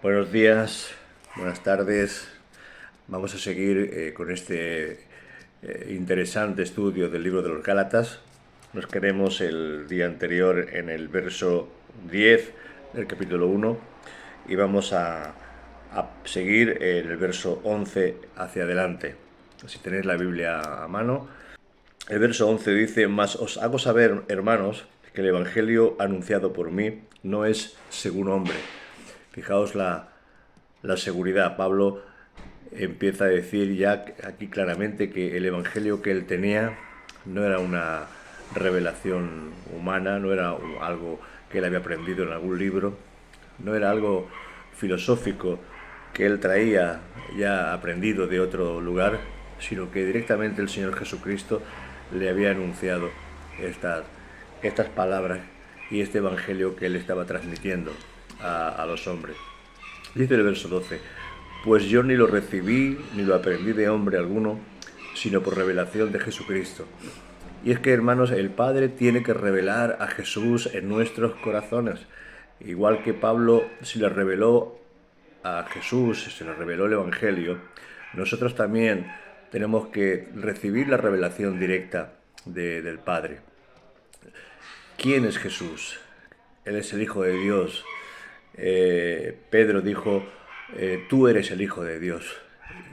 Buenos días, buenas tardes. Vamos a seguir con este interesante estudio del libro de los Gálatas. Nos quedamos el día anterior en el verso 10 del capítulo 1 y vamos a seguir en el verso 11 hacia adelante. Si tenéis la Biblia a mano, el verso 11 dice: Mas os hago saber, hermanos, que el Evangelio anunciado por mí no es según hombre. Fijaos la seguridad. Pablo empieza a decir ya aquí claramente que el evangelio que él tenía no era una revelación humana, no era algo que él había aprendido en algún libro, no era algo filosófico que él traía ya aprendido de otro lugar, sino que directamente el Señor Jesucristo le había anunciado estas palabras y este evangelio que él estaba transmitiendo a los hombres. Dice el verso 12: Pues yo ni lo recibí ni lo aprendí de hombre alguno, sino por revelación de Jesucristo. Y es que, hermanos, el Padre tiene que revelar a Jesús en nuestros corazones. Igual que Pablo se le reveló a Jesús, se le reveló el Evangelio, nosotros también tenemos que recibir la revelación directa del Padre. ¿Quién es Jesús? Él es el Hijo de Dios. Pedro dijo: tú eres el Hijo de Dios.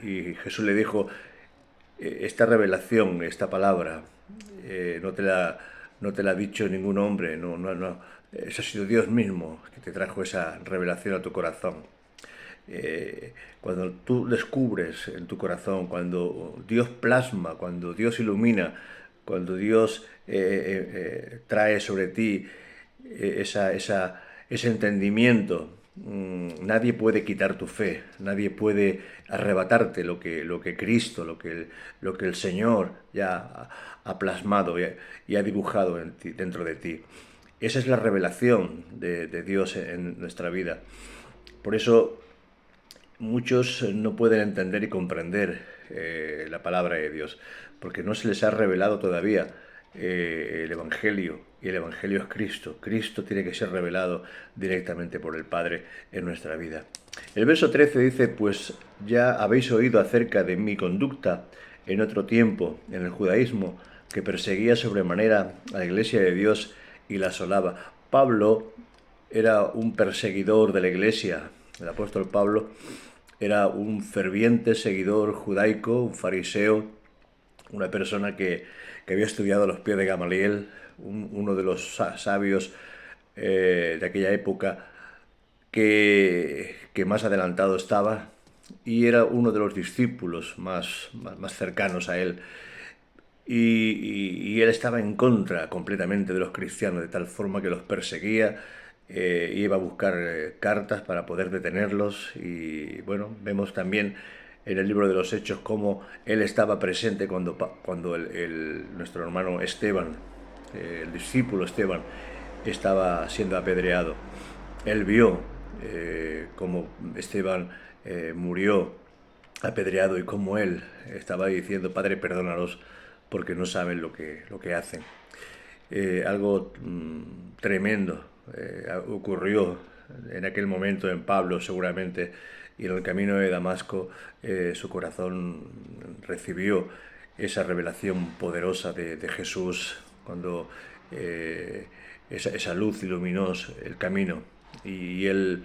Y Jesús le dijo: esta revelación, esta palabra, no te la ha dicho ningún hombre, no. Eso ha sido Dios mismo que te trajo esa revelación a tu corazón. Cuando tú descubres en tu corazón, cuando Dios plasma, cuando Dios ilumina, cuando Dios trae sobre ti ese entendimiento, nadie puede quitar tu fe, nadie puede arrebatarte lo que Cristo, lo que el Señor ya ha plasmado y ha dibujado dentro de ti. Esa es la revelación de Dios en nuestra vida. Por eso muchos no pueden entender y comprender la palabra de Dios, porque no se les ha revelado todavía el Evangelio, y el Evangelio es Cristo. Cristo tiene que ser revelado directamente por el Padre en nuestra vida. El verso 13 dice: Pues ya habéis oído acerca de mi conducta en otro tiempo, en el judaísmo, que perseguía sobremanera a la iglesia de Dios y la asolaba. Pablo era un perseguidor de la iglesia. El apóstol Pablo era un ferviente seguidor judaico, un fariseo, una persona que había estudiado a los pies de Gamaliel, uno de los sabios de aquella época que más adelantado estaba, y era uno de los discípulos más cercanos a él. Y él estaba en contra completamente de los cristianos, de tal forma que los perseguía, iba a buscar cartas para poder detenerlos. Y bueno, vemos también en el libro de los Hechos cómo él estaba presente cuando nuestro hermano Esteban, el discípulo Esteban, estaba siendo apedreado. Él vio cómo Esteban murió apedreado y cómo él estaba diciendo: Padre, perdónalos porque no saben lo que hacen. Algo tremendo ocurrió en aquel momento en Pablo, seguramente, y en el camino de Damasco su corazón recibió esa revelación poderosa de Jesús, cuando esa luz iluminó el camino y él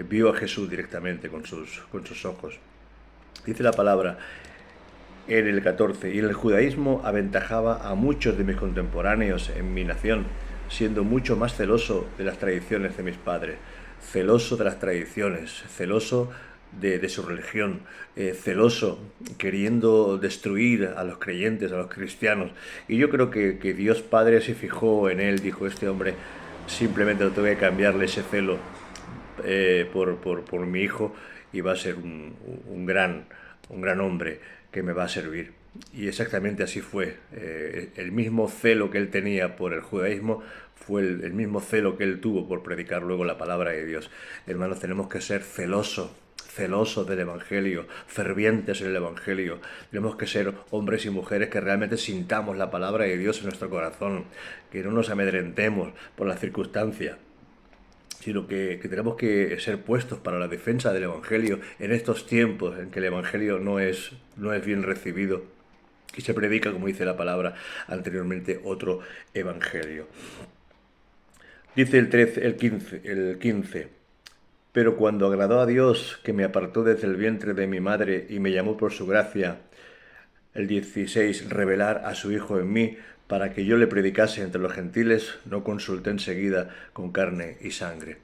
vio a Jesús directamente con sus ojos. Dice la palabra en el 14: Y en el judaísmo aventajaba a muchos de mis contemporáneos en mi nación, siendo mucho más celoso de las tradiciones de mis padres. Celoso de las tradiciones, celoso de su religión, celoso, queriendo destruir a los creyentes, a los cristianos. Y yo creo que Dios Padre se fijó en él, dijo: este hombre simplemente lo tengo que cambiarle ese celo por mi hijo, y va a ser un gran hombre que me va a servir. Y exactamente así fue. El mismo celo que él tenía por el judaísmo fue el mismo celo que él tuvo por predicar luego la palabra de Dios. Hermanos, tenemos que ser celosos del Evangelio, fervientes en el Evangelio. Tenemos que ser hombres y mujeres que realmente sintamos la palabra de Dios en nuestro corazón, que no nos amedrentemos por las circunstancias. sino que tenemos que ser puestos para la defensa del Evangelio en estos tiempos en que el Evangelio no es bien recibido y se predica, como dice la palabra anteriormente, otro Evangelio. Dice el 15, pero cuando agradó a Dios, que me apartó desde el vientre de mi madre y me llamó por su gracia, el 16, revelar a su Hijo en mí, para que yo le predicase entre los gentiles, no consulté enseguida con carne y sangre.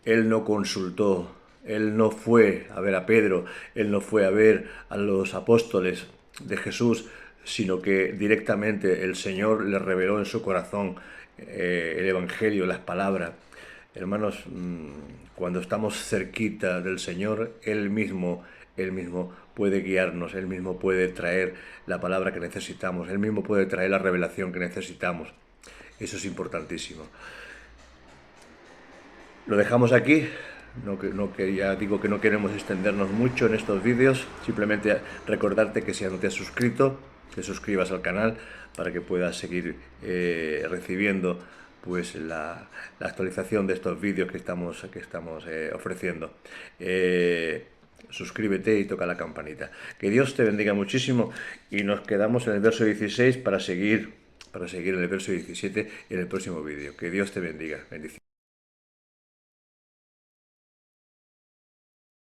Él no consultó, él no fue a ver a Pedro, él no fue a ver a los apóstoles de Jesús, sino que directamente el Señor le reveló en su corazón el Evangelio, las palabras. Hermanos, cuando estamos cerquita del Señor, Él mismo puede guiarnos, Él mismo puede traer la palabra que necesitamos, Él mismo puede traer la revelación que necesitamos. Eso es importantísimo. Lo dejamos aquí. Ya digo que no queremos extendernos mucho en estos vídeos. Simplemente recordarte que si aún no te has suscrito, te suscribas al canal para que puedas seguir recibiendo pues la actualización de estos vídeos que estamos ofreciendo. Suscríbete y toca la campanita. Que Dios te bendiga muchísimo y nos quedamos en el verso 16 para seguir en el verso 17 en el próximo vídeo. Que Dios te bendiga. Bendiciones.